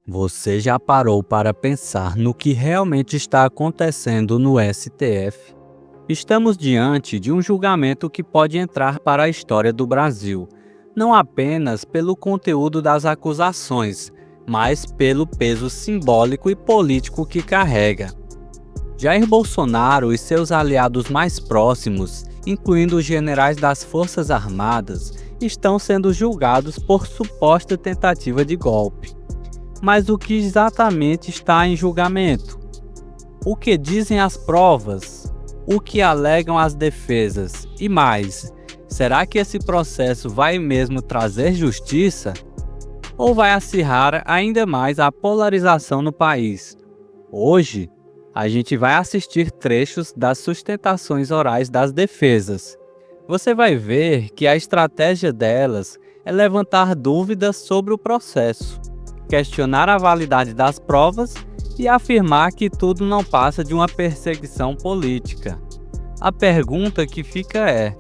Você já parou para pensar no que realmente está acontecendo no STF? Estamos diante de um julgamento que pode entrar para a história do Brasil, não apenas pelo conteúdo das acusações, mas pelo peso simbólico e político que carrega. Jair Bolsonaro e seus aliados mais próximos, incluindo os generais das Forças Armadas, estão sendo julgados por suposta tentativa de golpe. Mas o que exatamente está em julgamento? O que dizem as provas? O que alegam as defesas? E mais, será que esse processo vai mesmo trazer justiça? Ou vai acirrar ainda mais a polarização no país? Hoje, a gente vai assistir trechos das sustentações orais das defesas. Você vai ver que a estratégia delas é levantar dúvidas sobre o processo, questionar a validade das provas e afirmar que tudo não passa de uma perseguição política. A pergunta que fica é: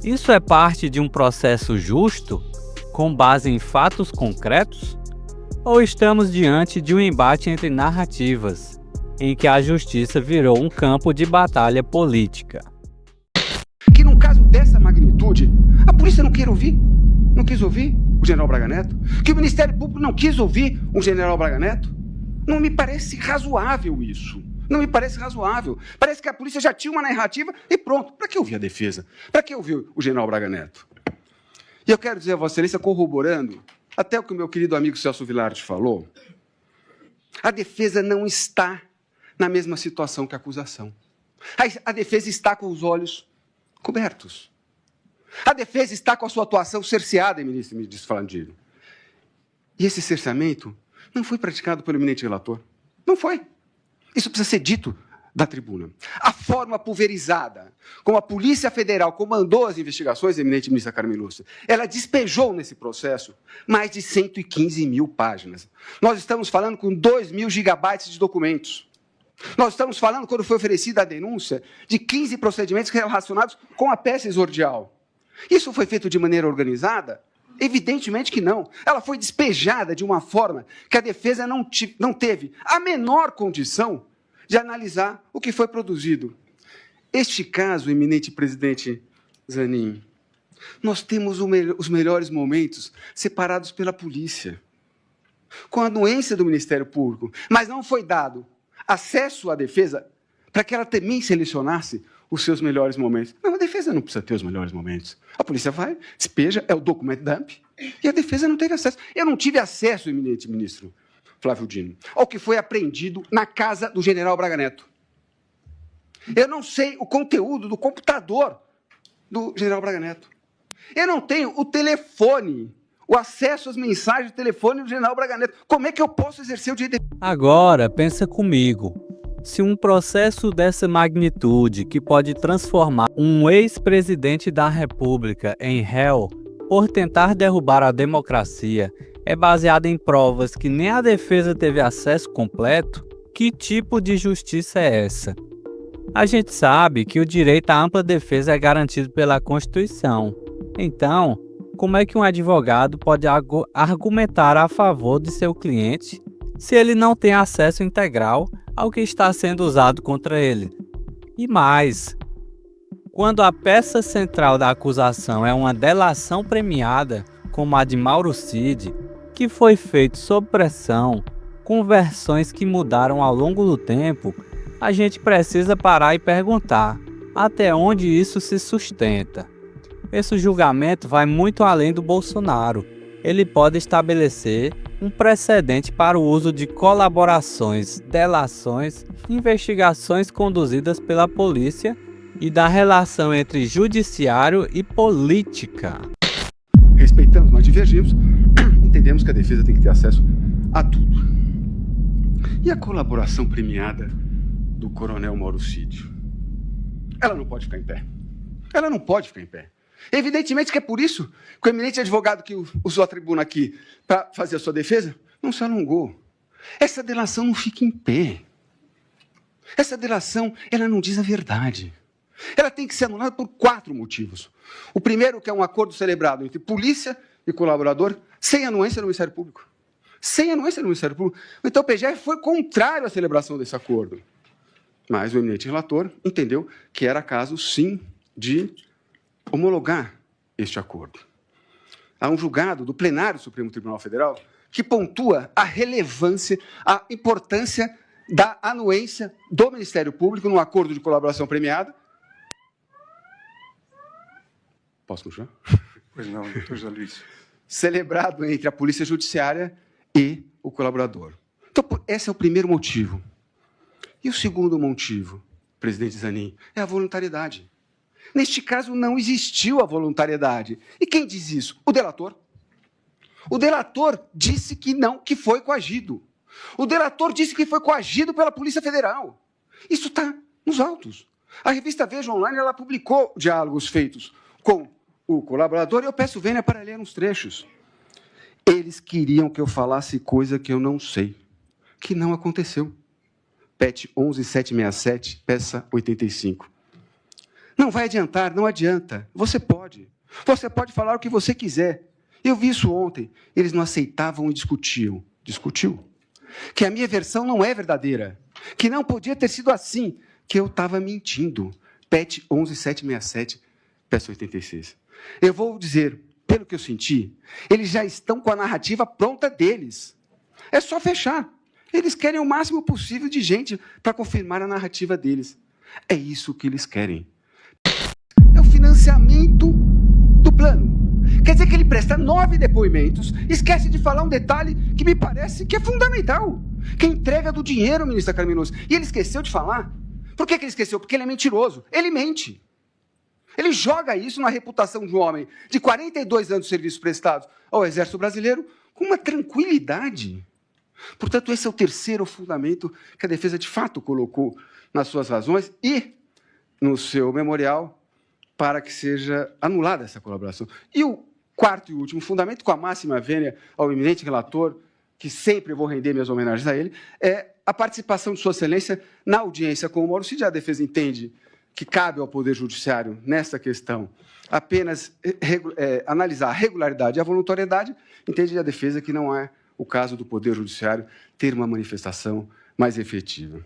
isso é parte de um processo justo, com base em fatos concretos? Ou estamos diante de um embate entre narrativas, em que a justiça virou um campo de batalha política? Que num caso dessa magnitude, a polícia não quis ouvir o general Braga Neto, que o Ministério Público não quis ouvir o general Braga Neto. Não me parece razoável isso. Não me parece razoável. Parece que a polícia já tinha uma narrativa e pronto. Para que ouvir a defesa? Para que ouvir o general Braga Neto? E eu quero dizer a Vossa Excelência, corroborando até o que o meu querido amigo Celso Vilardi falou, a defesa não está na mesma situação que a acusação. A defesa está com os olhos cobertos. A defesa está com a sua atuação cerceada, ministro Falandini. E esse cerceamento não foi praticado pelo eminente relator. Não foi. Isso precisa ser dito da tribuna. A forma pulverizada como a Polícia Federal comandou as investigações, eminente ministra Carmen Lúcia, ela despejou nesse processo mais de 115 mil páginas. Nós estamos falando com 2.000 gigabytes de documentos. Nós estamos falando, quando foi oferecida a denúncia, de 15 procedimentos relacionados com a peça exordial. Isso foi feito de maneira organizada? Evidentemente que não. Ela foi despejada de uma forma que a defesa não teve a menor condição de analisar o que foi produzido. Este caso, eminente presidente Zanin, nós temos os melhores momentos separados pela polícia, com a anuência do Ministério Público, mas não foi dado acesso à defesa para que ela também selecionasse os seus melhores momentos. Não, a defesa não precisa ter os melhores momentos. A polícia vai, despeja, é o document dump, e a defesa não teve acesso. Eu não tive acesso, eminente ministro Flávio Dino, ao que foi apreendido na casa do general Braga Neto. Eu não sei o conteúdo do computador do general Braga Neto. Eu não tenho o telefone, o acesso às mensagens de telefone do general Braga Neto. Como é que eu posso exercer o direito de... Agora, pensa comigo. Se um processo dessa magnitude, que pode transformar um ex-presidente da República em réu por tentar derrubar a democracia, é baseado em provas que nem a defesa teve acesso completo, que tipo de justiça é essa? A gente sabe que o direito à ampla defesa é garantido pela Constituição. Então, como é que um advogado pode argumentar a favor de seu cliente se ele não tem acesso integral ao que está sendo usado contra ele? E mais, quando a peça central da acusação é uma delação premiada, como a de Mauro Cid, que foi feito sob pressão, com versões que mudaram ao longo do tempo, a gente precisa parar e perguntar até onde isso se sustenta. Esse julgamento vai muito além do Bolsonaro. Ele pode estabelecer um precedente para o uso de colaborações, delações, investigações conduzidas pela polícia e da relação entre judiciário e política. Respeitamos, nós divergimos, entendemos que a defesa tem que ter acesso a tudo. E a colaboração premiada do coronel Mauro Cid? Ela não pode ficar em pé. Ela não pode ficar em pé. Evidentemente que é por isso que o eminente advogado que usou a tribuna aqui para fazer a sua defesa não se alongou. Essa delação não fica em pé. Essa delação, ela não diz a verdade. Ela tem que ser anulada por 4 motivos. O primeiro, que é um acordo celebrado entre polícia e colaborador, sem anuência do Ministério Público. sem anuência do Ministério Público. Então, o PGR foi contrário à celebração desse acordo. Mas o eminente relator entendeu que era caso, sim, de homologar este acordo. Há um julgado do plenário do Supremo Tribunal Federal que pontua a relevância, a importância da anuência do Ministério Público no acordo de colaboração premiada. Posso continuar? Pois não, doutor José Luiz. Celebrado entre a Polícia Judiciária e o colaborador. Então, esse é o primeiro motivo. E o segundo motivo, presidente Zanin, é a voluntariedade. Neste caso, não existiu a voluntariedade. E quem diz isso? O delator. O delator disse que não, que foi coagido. O delator disse que foi coagido pela Polícia Federal. Isso está nos autos. A revista Veja Online ela publicou diálogos feitos com o colaborador e eu peço vênia para ler uns trechos. Eles queriam que eu falasse coisa que eu não sei, que não aconteceu. PET 11767, peça 85. Não vai adiantar, não adianta. Você pode. Você pode falar o que você quiser. Eu vi isso ontem. Eles não aceitavam e discutiam. Discutiu. Que a minha versão não é verdadeira. Que não podia ter sido assim. Que eu estava mentindo. PET 11767, peça 86. Eu vou dizer, pelo que eu senti, eles já estão com a narrativa pronta deles. É só fechar. Eles querem o máximo possível de gente para confirmar a narrativa deles. É isso que eles querem. É o financiamento do plano. Quer dizer que ele presta 9 depoimentos, esquece de falar um detalhe que me parece que é fundamental, que é a entrega do dinheiro, ministra Carmen Lúcia. E ele esqueceu de falar. Por que ele esqueceu? Porque ele é mentiroso. Ele mente. Ele joga isso na reputação de um homem de 42 anos de serviços prestados ao Exército Brasileiro com uma tranquilidade. Portanto, esse é o terceiro fundamento que a defesa, de fato, colocou nas suas razões e no seu memorial para que seja anulada essa colaboração. E o quarto e último fundamento, com a máxima vênia ao eminente relator, que sempre vou render minhas homenagens a ele, é a participação de Sua Excelência na audiência com o Mauro Cid. A defesa entende que cabe ao Poder Judiciário, nessa questão, apenas analisar a regularidade e a voluntariedade, entende a defesa que não é o caso do Poder Judiciário ter uma manifestação mais efetiva.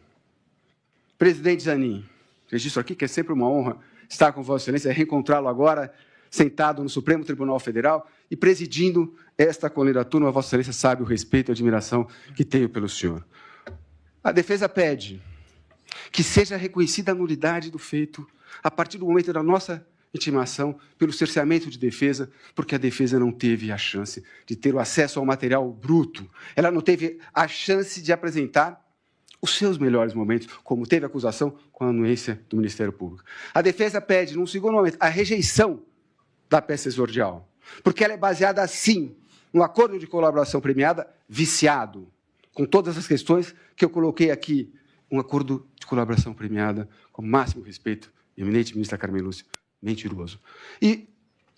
Presidente Zanin, registro aqui que é sempre uma honra estar com Vossa Excelência, reencontrá-lo agora, sentado no Supremo Tribunal Federal e presidindo esta candidatura. Vossa Excelência sabe o respeito e a admiração que tenho pelo senhor. A defesa pede que seja reconhecida a nulidade do feito a partir do momento da nossa intimação pelo cerceamento de defesa, porque a defesa não teve a chance de ter o acesso ao material bruto. Ela não teve a chance de apresentar os seus melhores momentos, como teve a acusação com a anuência do Ministério Público. A defesa pede, num segundo momento, a rejeição da peça exordial, porque ela é baseada, sim, no acordo de colaboração premiada viciado, com todas as questões que eu coloquei aqui, um acordo de colaboração premiada com o máximo respeito, eminente ministra Carmen Lúcia, mentiroso. E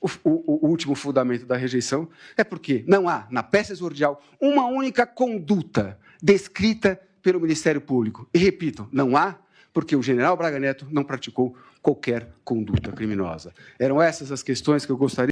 o último fundamento da rejeição é porque não há, na peça exordial, uma única conduta descrita pelo Ministério Público. E, repito, não há, porque o general Braga Neto não praticou qualquer conduta criminosa. Eram essas as questões que eu gostaria